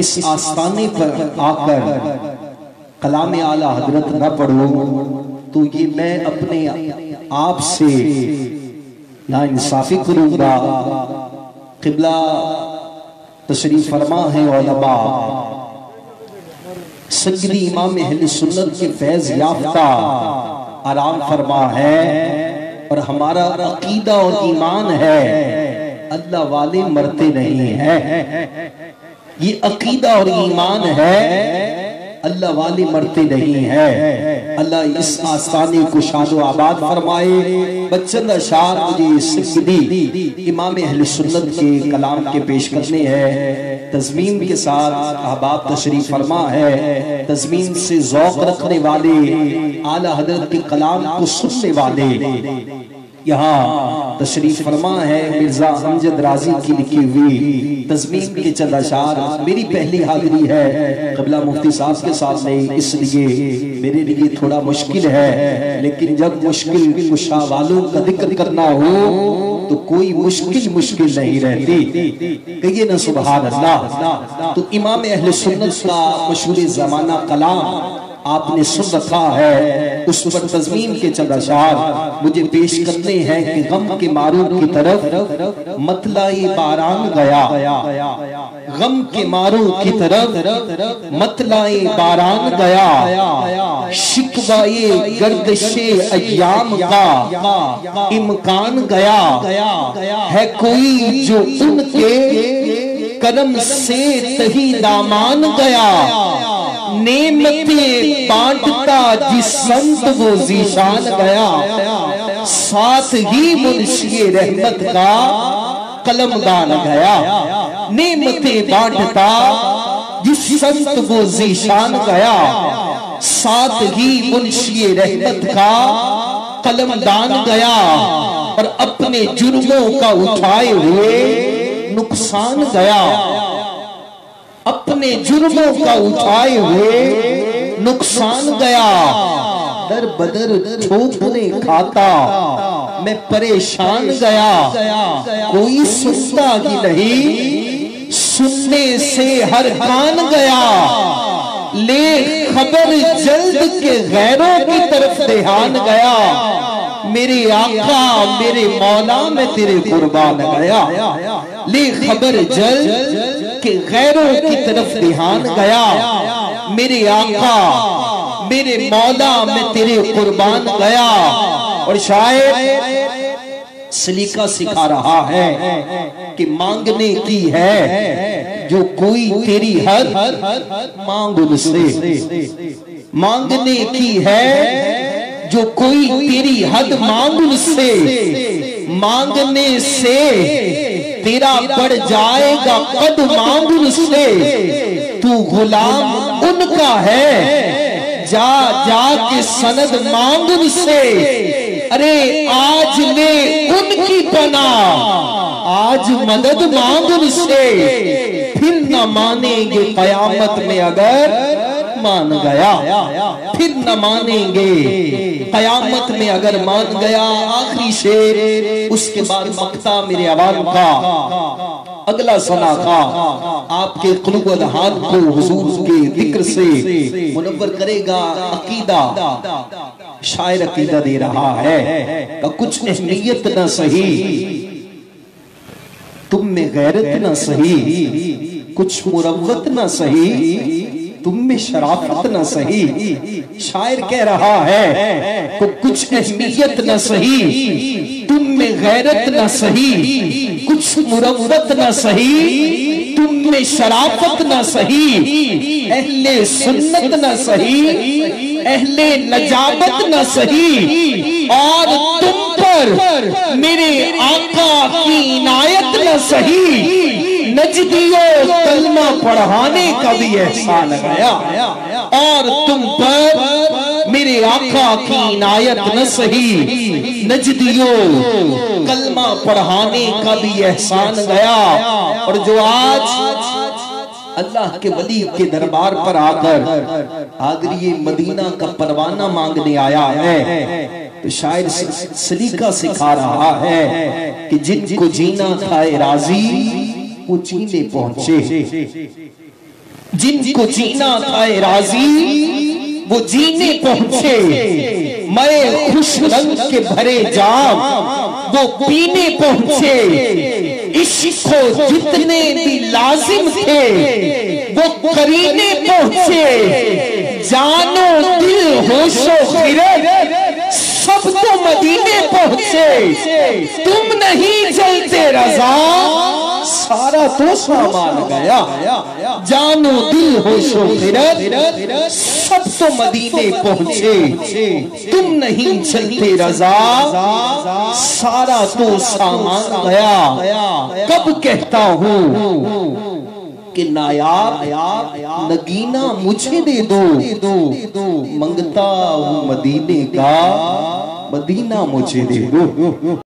اس آستانے پر آ کر کلام اعلیٰ حضرت نہ پڑھوں تو یہ میں اپنے آپ سے ناانصافی کروں گا۔ قبلہ تشریف فرما ہے علماء، سیدی امام اہل سنت کے فیض یافتہ آرام فرما ہے، اور ہمارا عقیدہ اور ایمان ہے اللہ والے مرتے نہیں ہیں۔ یہ عقیدہ اور ایمان ہے اللہ والے مرتے نہیں ہیں۔ اللہ اس آستانے کو شاد و آباد فرمائے۔ بچند اشعار مجھے سیدی امام اہل سنت کے کلام کے پیش کرنے ہیں۔ تضمین کے ساتھ احباب تشریف فرما ہے، تضمین سے ذوق رکھنے والے، اعلیٰ حضرت کے کلام کو سننے والے یہاں تشریف فرما ہے۔ مرزا امجد راضی کی لکھی ہوئی تضمین کے چند اشعار، میری پہلی حاضری ہے قبلہ مفتی صاحب کے ساتھ نہیں، اس لیے میرے لیے تھوڑا مشکل ہے، لیکن جب مشکل کشا والوں کا ذکر کرنا ہو تو کوئی مشکل نہیں رہتی۔ کہیے نا سبحان اللہ۔ تو امام اہل سنت کا مشہور زمانہ کلام آپ نے سن رکھا ہے، اس پر تضمین کے چند اشعار مجھے پیش کرنے ہیں کہ غم کے ماروں کی طرف مطلع باران گیا، غم کے ماروں کی طرف مطلع باران گیا، شکوائے گردش ایام کا امکان گیا، ہے کوئی جو ان کے کرم سے تہی دامان گیا، نعمتیں بانٹتا جس سمت وہ ذیشان گیا، ساتھ ہی منشی رحمت کا قلمدان گیا، نعمتیں بانٹتا جس سمت وہ ذیشان گیا، ساتھ ہی منشی رحمت کا قلمدان گیا، اور اپنے جرموں کا اٹھائے ہوئے نقصان گیا، اپنے جرموں کا اٹھائے ہوئے نقصان گیا، در بدر ٹھوکریں کھاتا میں پریشان گیا، کوئی سنتا ہی نہیں سننے سے ہر کان گیا، لے خبر جلد کے غیروں کی طرف دھیان گیا، میرے آقا میرے مولا میں تیرے قربان گیا، لے خبر جلد کہ غیروں کی طرف دھیان گیا، میرے آقا میرے مولا میں تیرے قربان گیا۔ اور شاعر سلیقہ سکھا رہا ہے کہ مانگنے کی ہے جو کوئی تیری حد مانگ ان سے، مانگنے کی ہے جو کوئی تیری حد مانگ ان سے، مانگنے سے تیرا بڑھ جائے گا قد مانگ ان سے، تو غلام ان کا ہے جا جا کے سند مانگ ان سے، ارے آج لے ان کی پناہ آج مدد مانگ ان سے، پھر نہ مانیں گے قیامت میں اگر مان گیا، پھر نہ مانیں گے قیامت میں اگر مان گیا۔ آخری شعر، اس کے بعد مقطع میرے عوام کا اگلا ثنا کا آپ کے قلوب و اذہان کو حضور کے ذکر سے منور کرے گا۔ عقیدہ شاعر عقیدہ دے رہا ہے کہ کچھ اہمیت نہ سہی تم میں غیرت نہ سہی، کچھ مروت نہ سہی تم میں شرافت نہ سہی، شاعر کہہ رہا ہے کہ کچھ اہمیت نہ سہی تم میں غیرت نہ سہی، کچھ مروت نہ سہی تم میں شرافت نہ سہی، اہل سنت نہ سہی اہل نجابت نہ سہی، اور تم پر میرے آقا کی عنایت نہ سہی، نجدیوں کلمہ پڑھانے کا بھی احسان گیا، اور تم پر میرے آقا کی عنایت نہ سہی، نجدیوں کلمہ پڑھانے کا بھی احسان گیا۔ اور جو آج اللہ کے ولی کے دربار پر آ کر حاضری مدینہ کا پروانہ مانگنے آیا ہے تو شاعر سلیقہ سکھا رہا ہے کہ جن کو جینا تھا راضی وہ جینے پہنچے، جن کو جینا تھا راضی وہ جینے پہنچے، میں خوش رنگ کے بھرے جام وہ پینے پہنچے، عشق کو جتنے بھی لازم تھے وہ کرینے پہنچے، جان و دل ہوش و خرد سب تو مدینے پہنچے، تم نہیں چلتے رضا سارا تو سامان گیا، جان و دل ہوش و خرد سب تو مدینے پہنچے، تم نہیں چلتے رضا سارا تو سامان گیا، کب کہتا ہوں کہ نایاب نگینہ مجھے دے دو، منگتا ہوں مدینے کا، مدینہ مجھے دے دو۔